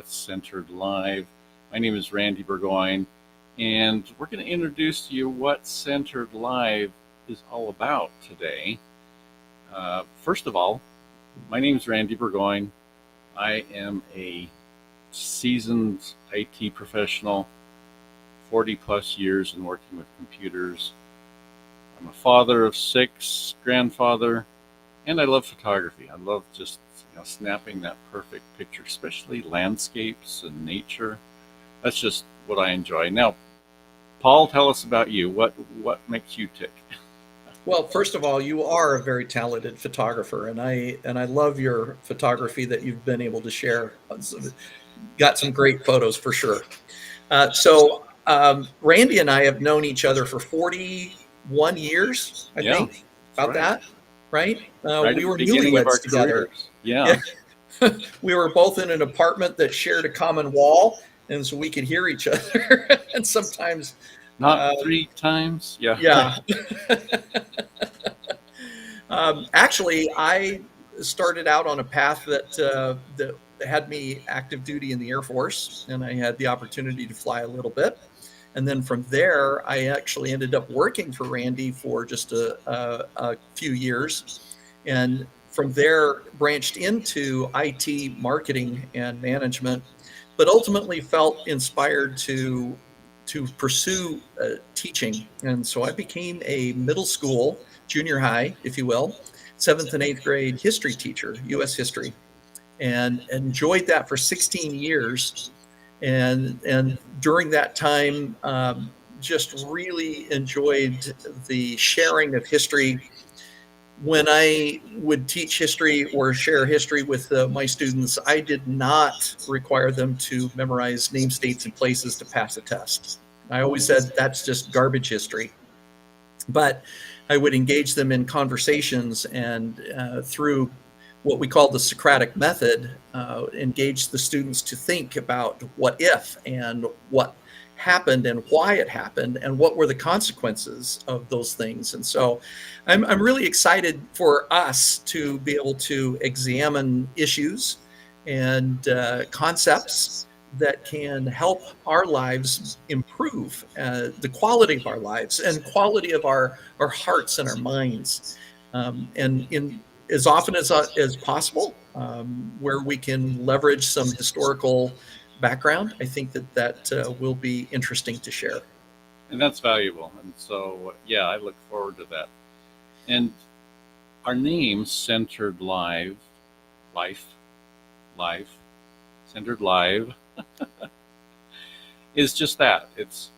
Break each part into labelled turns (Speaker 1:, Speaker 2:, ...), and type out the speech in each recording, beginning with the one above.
Speaker 1: with Centered Live. My name is Randy Burgoyne, and we're going to introduce to you what Centered Live is all about today. First of all, my name is Randy Burgoyne. I am a seasoned IT professional, 40 plus years in working with computers. I'm a father of 6, grandfather, and I love photography. I love just snapping that perfect picture, especially landscapes and nature. That's just what I enjoy. Now, Paul, tell us about you. What makes you tick?
Speaker 2: Well, first of all, you are a very talented photographer, and I love your photography that you've been able to share. Got some great photos for sure. Randy and I have known each other for 41 years, I think, about
Speaker 1: right.
Speaker 2: that, right?
Speaker 1: Right
Speaker 2: we
Speaker 1: at
Speaker 2: were
Speaker 1: the beginning of
Speaker 2: newlyweds
Speaker 1: our
Speaker 2: together.
Speaker 1: careers. Yeah.
Speaker 2: We were both in an apartment that shared a common wall, and so we could hear each other. And sometimes,
Speaker 1: not 3 times. Yeah.
Speaker 2: Yeah. Actually, I started out on a path that had me active duty in the Air Force, and I had the opportunity to fly a little bit. And then from there, I actually ended up working for Randy for just a few years. And from there, branched into IT marketing and management, but ultimately felt inspired to pursue teaching. And so I became a middle school, junior high, if you will, 7th and 8th grade history teacher, U.S. history, and enjoyed that for 16 years. And during that time, just really enjoyed the sharing of history. When I would teach history or share history with my students, I did not require them to memorize names, dates, and places to pass a test. I always said that's just garbage history. But I would engage them in conversations, and through what we call the Socratic method, engage the students to think about what if and what happened and why it happened and what were the consequences of those things. And so I'm really excited for us to be able to examine issues and concepts that can help our lives improve, the quality of our lives and quality of our hearts and our minds, and in as often as possible, where we can leverage some historical background. I think that will be interesting to share.
Speaker 1: And that's valuable. And so, yeah, I look forward to that. And our name, Centered Live, Centered Live, is just that. It's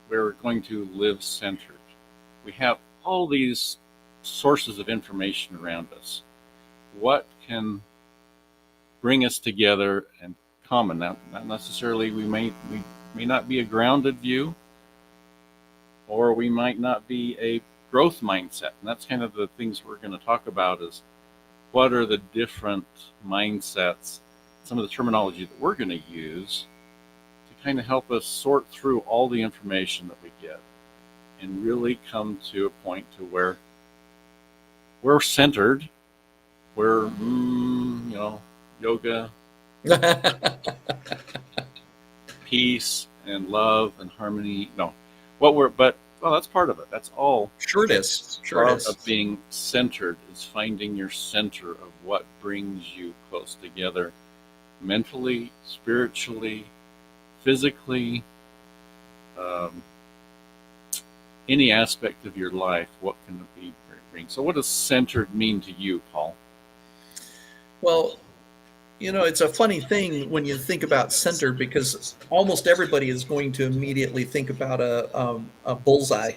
Speaker 1: we're going to live centered. We have all these sources of information around us. What can bring us together and common? Now, not necessarily we may not be a grounded view, or we might not be a growth mindset. And that's kind of the things we're going to talk about is what are the different mindsets, some of the terminology that we're going to use to kind of help us sort through all the information that we get and really come to a point to where we're centered, we're, yoga, peace and love and harmony. That's part of it. That's all.
Speaker 2: Sure it is. Sure
Speaker 1: part
Speaker 2: it is.
Speaker 1: of being centered is finding your center of what brings you close together mentally, spiritually, physically, any aspect of your life. What can it be bring? So what does centered mean to you, Paul?
Speaker 2: Well, it's a funny thing when you think about centered, because almost everybody is going to immediately think about a bullseye,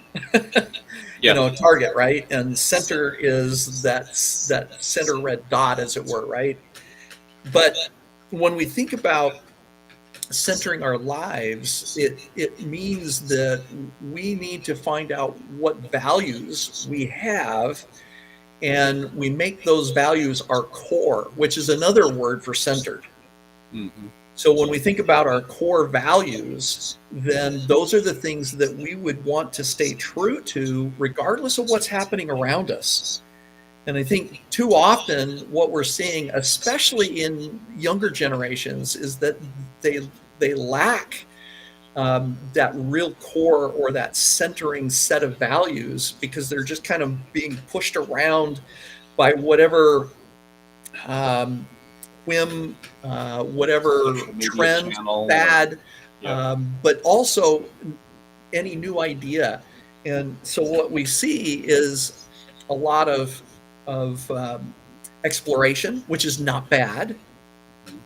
Speaker 1: Yeah.
Speaker 2: target, right? And center is that center red dot, as it were, right? But when we think about centering our lives, it means that we need to find out what values we have, and we make those values our core, which is another word for centered.
Speaker 1: Mm-hmm.
Speaker 2: So when we think about our core values, then those are the things that we would want to stay true to, regardless of what's happening around us. And I think too often what we're seeing, especially in younger generations, is that they lack that real core or that centering set of values, because they're just kind of being pushed around by whatever um, whim, whatever
Speaker 1: Social media
Speaker 2: trend,
Speaker 1: channel, or
Speaker 2: fad,
Speaker 1: yeah,
Speaker 2: but also any new idea. And so what we see is a lot of exploration, which is not bad.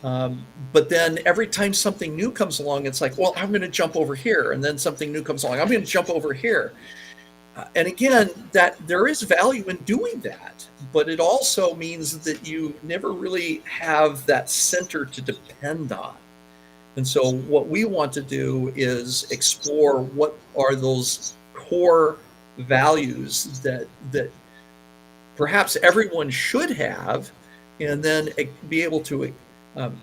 Speaker 2: But then every time something new comes along, it's like, well, I'm going to jump over here, and then something new comes along, I'm going to jump over here. And again, that there is value in doing that, but it also means that you never really have that center to depend on. And so what we want to do is explore what are those core values that perhaps everyone should have, and then be able to um,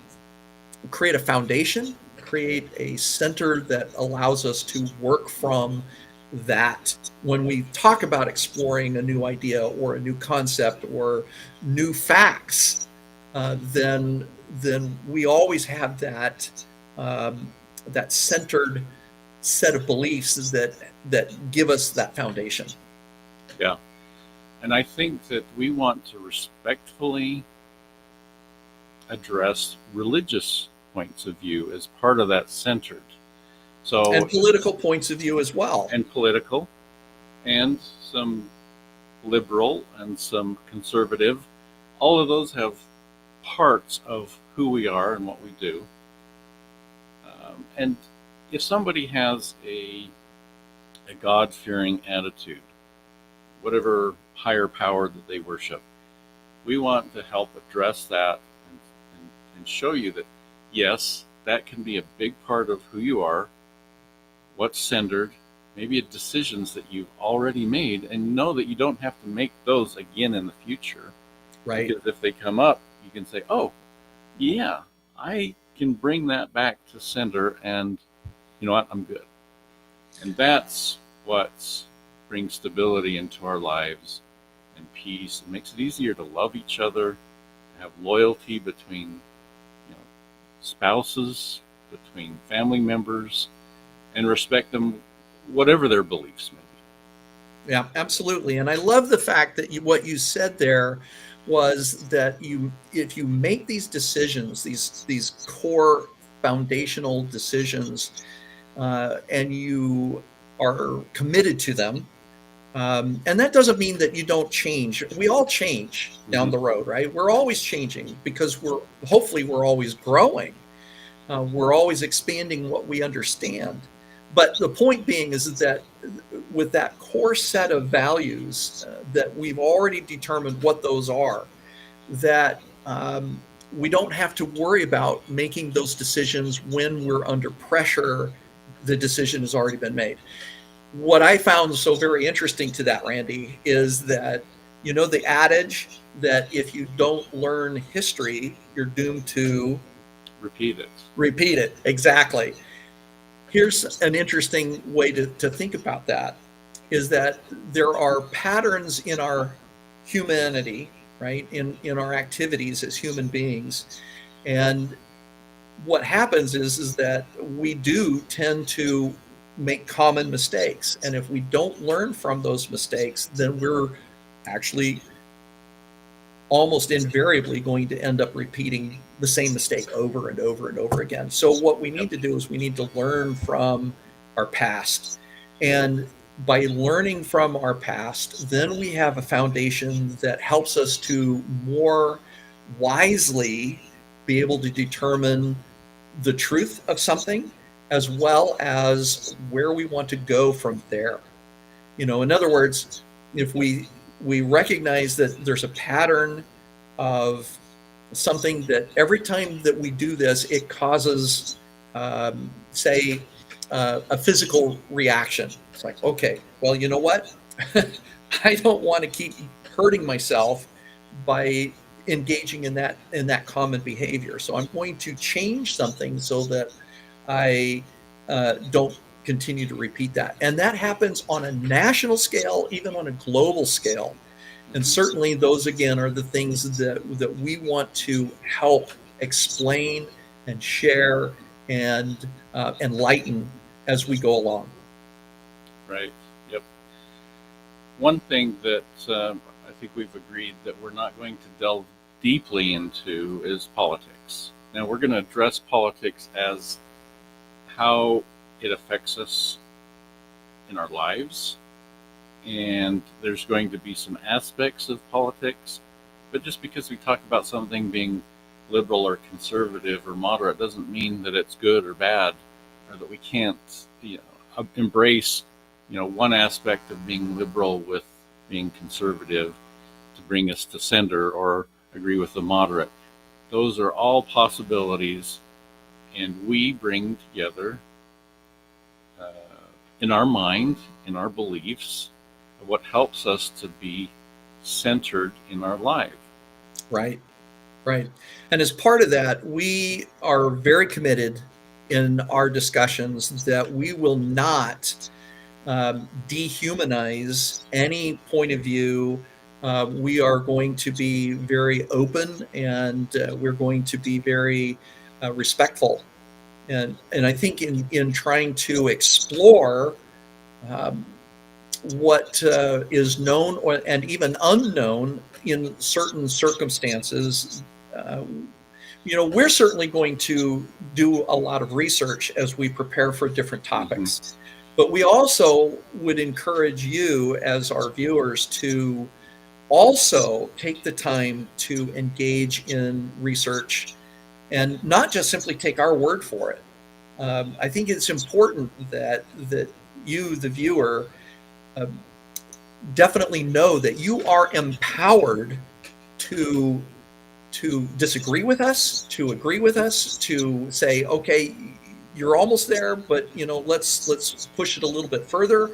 Speaker 2: create a foundation, create a center that allows us to work from that. When we talk about exploring a new idea or a new concept or new facts, then we always have that centered set of beliefs that give us that foundation.
Speaker 1: yeah. And I think that we want to respectfully address religious points of view as part of that centered. So,
Speaker 2: And political points of view as well.
Speaker 1: and political, and some liberal, and some conservative. All of those have parts of who we are and what we do. And if somebody has a God fearing attitude, whatever higher power that they worship, we want to help address that, and show you that, yes, that can be a big part of who you are, what's centered, maybe decisions that you've already made, and know that you don't have to make those again in the future.
Speaker 2: Right.
Speaker 1: Because if they come up, you can say, oh, yeah, I can bring that back to center, and you know what, I'm good. And that's what brings stability into our lives and peace. It makes it easier to love each other, to have loyalty between spouses, between family members, and respect them, whatever their beliefs may be.
Speaker 2: Yeah, absolutely. And I love the fact that what you said there was that if you make these decisions, these core foundational decisions, and you are committed to them, and that doesn't mean that you don't change. We all change down the road, right? We're always changing, because hopefully we're always growing. We're always expanding what we understand. But the point being is that with that core set of values, that we've already determined what those are, that we don't have to worry about making those decisions when we're under pressure. The decision has already been made. What I found so very interesting to that, Randy, is that, the adage that if you don't learn history, you're doomed to
Speaker 1: Repeat it.
Speaker 2: repeat it. Exactly. Here's an interesting way to think about that, is that there are patterns in our humanity, right? In our activities as human beings. And what happens is that we do tend to make common mistakes. And if we don't learn from those mistakes, then we're actually almost invariably going to end up repeating the same mistake over and over and over again. So what we need to do is we need to learn from our past. And by learning from our past, then we have a foundation that helps us to more wisely be able to determine the truth of something, as well as where we want to go from there. In other words, if we recognize that there's a pattern of something that every time that we do this, it causes, say, a physical reaction. It's like, okay, well, you know what? I don't want to keep hurting myself by engaging in that common behavior. So I'm going to change something so that I don't continue to repeat that. And that happens on a national scale, even on a global scale. And certainly those, again, are the things that we want to help explain and share and enlighten as we go along.
Speaker 1: Right. Yep. One thing that I think we've agreed that we're not going to delve deeply into is politics. Now, we're going to address politics as how it affects us in our lives, and there's going to be some aspects of politics, but just because we talk about something being liberal or conservative or moderate doesn't mean that it's good or bad, or that we can't, embrace, one aspect of being liberal with being conservative to bring us to center, or agree with the moderate. Those are all possibilities, and we bring together in our mind, in our beliefs, what helps us to be centered in our life.
Speaker 2: Right, right. And as part of that, we are very committed in our discussions that we will not dehumanize any point of view. We are going to be very open, and we're going to be very respectful. And I think in trying to explore what is known and even unknown in certain circumstances, we're certainly going to do a lot of research as we prepare for different topics.
Speaker 1: Mm-hmm.
Speaker 2: But we also would encourage you as our viewers to also take the time to engage in research and not just simply take our word for it. I think it's important that you, the viewer, definitely know that you are empowered to disagree with us, to agree with us, to say, okay, you're almost there, but let's push it a little bit further,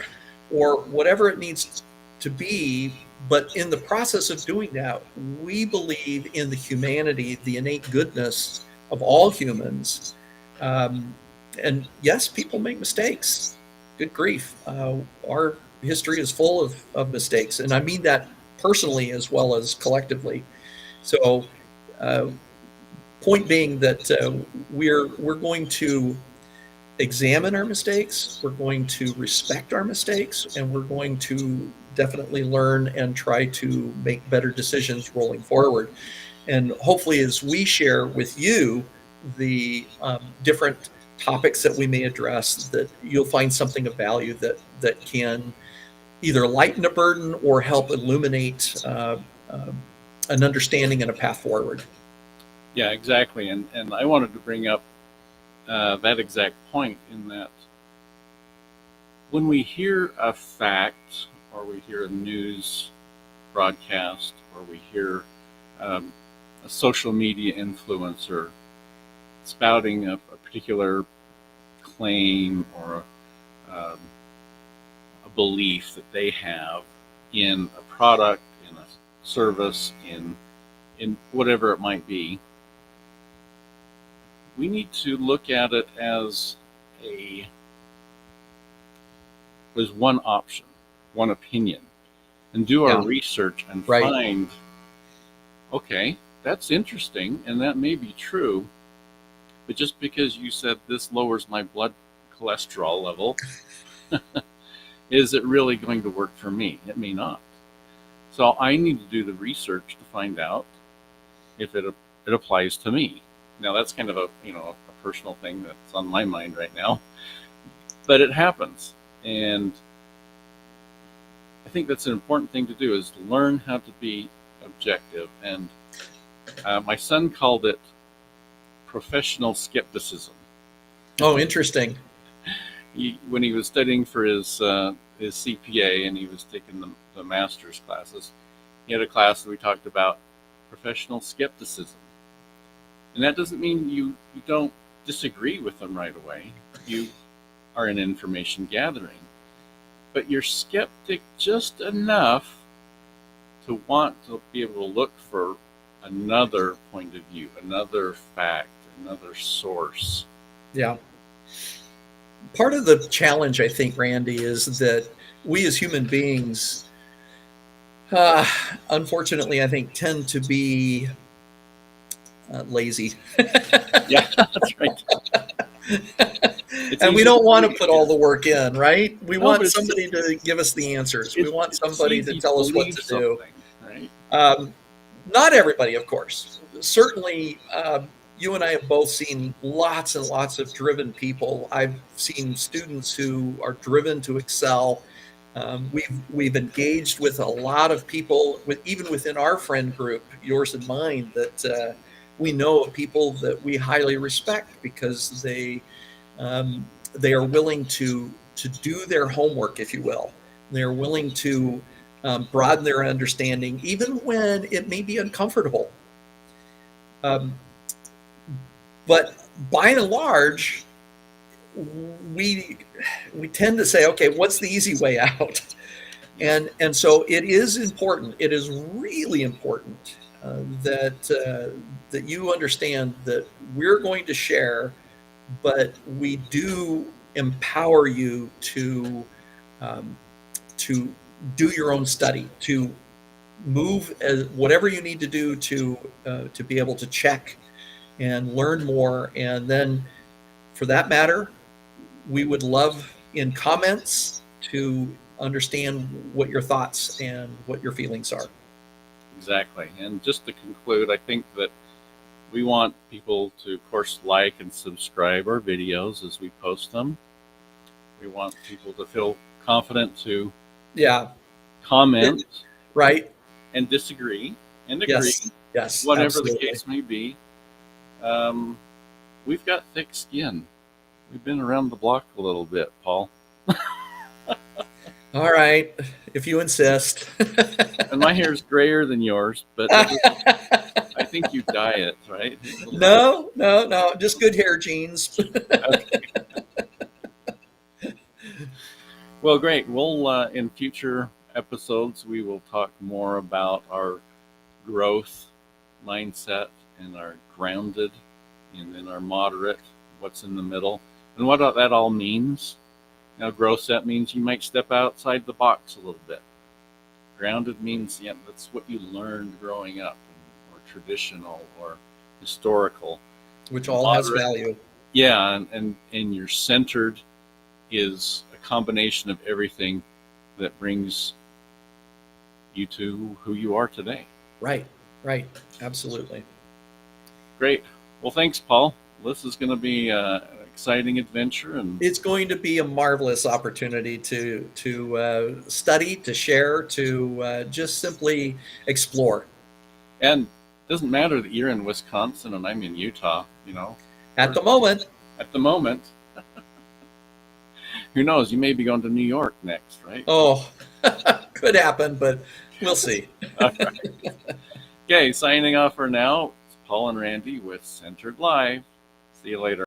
Speaker 2: or whatever it needs to be. But in the process of doing that, we believe in the humanity, the innate goodness of all humans. And yes, people make mistakes. Good grief. Our history is full of mistakes. And I mean that personally as well as collectively. So point being that we're going to examine our mistakes, we're going to respect our mistakes, and we're going to definitely learn and try to make better decisions rolling forward. And hopefully, as we share with you the different topics that we may address, that you'll find something of value that can either lighten a burden or help illuminate an understanding and a path forward.
Speaker 1: Yeah, exactly. And I wanted to bring up that exact point, in that when we hear a fact, or we hear a news broadcast, or we hear a social media influencer spouting a particular claim or a belief that they have in a product, in a service, in whatever it might be, we need to look at it as one option, one opinion, and do our research and find, okay, that's interesting and that may be true, but just because you said this lowers my blood cholesterol level, is it really going to work for me? It may not. So I need to do the research to find out if it applies to me. Now that's kind of a personal thing that's on my mind right now, but it happens, and I think that's an important thing to do, is learn how to be objective. And my son called it professional skepticism.
Speaker 2: Oh, interesting.
Speaker 1: When he was studying for his CPA, and he was taking the master's classes, he had a class that we talked about professional skepticism. And that doesn't mean you don't disagree with them right away. You are in information gathering. But you're skeptic just enough to want to be able to look for another point of view, another fact, another source.
Speaker 2: Yeah. Part of the challenge, I think, Randy, is that we as human beings Unfortunately, I think tend to be lazy.
Speaker 1: Yeah, that's right. It's
Speaker 2: And we
Speaker 1: easy
Speaker 2: don't
Speaker 1: to
Speaker 2: want to
Speaker 1: believe,
Speaker 2: put all the work in, right? We
Speaker 1: no,
Speaker 2: want
Speaker 1: but it's
Speaker 2: somebody to give us the answers. We want
Speaker 1: it's
Speaker 2: somebody to
Speaker 1: easy to
Speaker 2: tell us what
Speaker 1: believe
Speaker 2: to do.
Speaker 1: something, right?
Speaker 2: Um, Not everybody, of course. Certainly, you and I have both seen lots and lots of driven people. I've seen students who are driven to excel. We've engaged with a lot of people, even within our friend group, yours and mine, that we know of people that we highly respect because they are willing to do their homework, if you will. They're willing to broaden their understanding, even when it may be uncomfortable. Um, but by and large, we we tend to say, okay, what's the easy way out? And so it is important. It is really important that you understand that we're going to share, but we do empower you um, to do your own study, to move whatever you need to do to be able to check and learn more. And then, for that matter, we would love in comments to understand what your thoughts and what your feelings are.
Speaker 1: Exactly. And just to conclude, I think that we want people to, of course, like and subscribe our videos as we post them. We want people to feel confident to
Speaker 2: Yeah.
Speaker 1: comment
Speaker 2: Right.
Speaker 1: and disagree and agree,
Speaker 2: Yes,
Speaker 1: whatever the
Speaker 2: absolutely.
Speaker 1: case may be. Um, we've got thick skin. We've been around the block a little bit, Paul.
Speaker 2: All right, if you insist.
Speaker 1: And my hair is grayer than yours, but I think you dye it, right?
Speaker 2: No, just good hair genes.
Speaker 1: Okay. Well, great. We'll in future episodes we will talk more about our growth mindset and our grounded, and then our moderate, what's in the middle, and what that all means. Growth set means you might step outside the box a little bit. Grounded means, yeah, that's what you learned growing up, or traditional, or historical.
Speaker 2: Which all has
Speaker 1: Moderate,
Speaker 2: value.
Speaker 1: yeah, and your centered is a combination of everything that brings you to who you are today.
Speaker 2: Right, absolutely.
Speaker 1: Great. Well, thanks, Paul. This is going to be an exciting adventure, and
Speaker 2: It's going to be a marvelous opportunity to study, to share, to just simply explore.
Speaker 1: it doesn't matter that you're in Wisconsin and I'm in Utah.
Speaker 2: At the moment.
Speaker 1: At the moment. Who knows? You may be going to New York next, right?
Speaker 2: Oh, could happen, but we'll see.
Speaker 1: All right. Okay, signing off for now. It's Paul and Randy with Centered Live. See you later.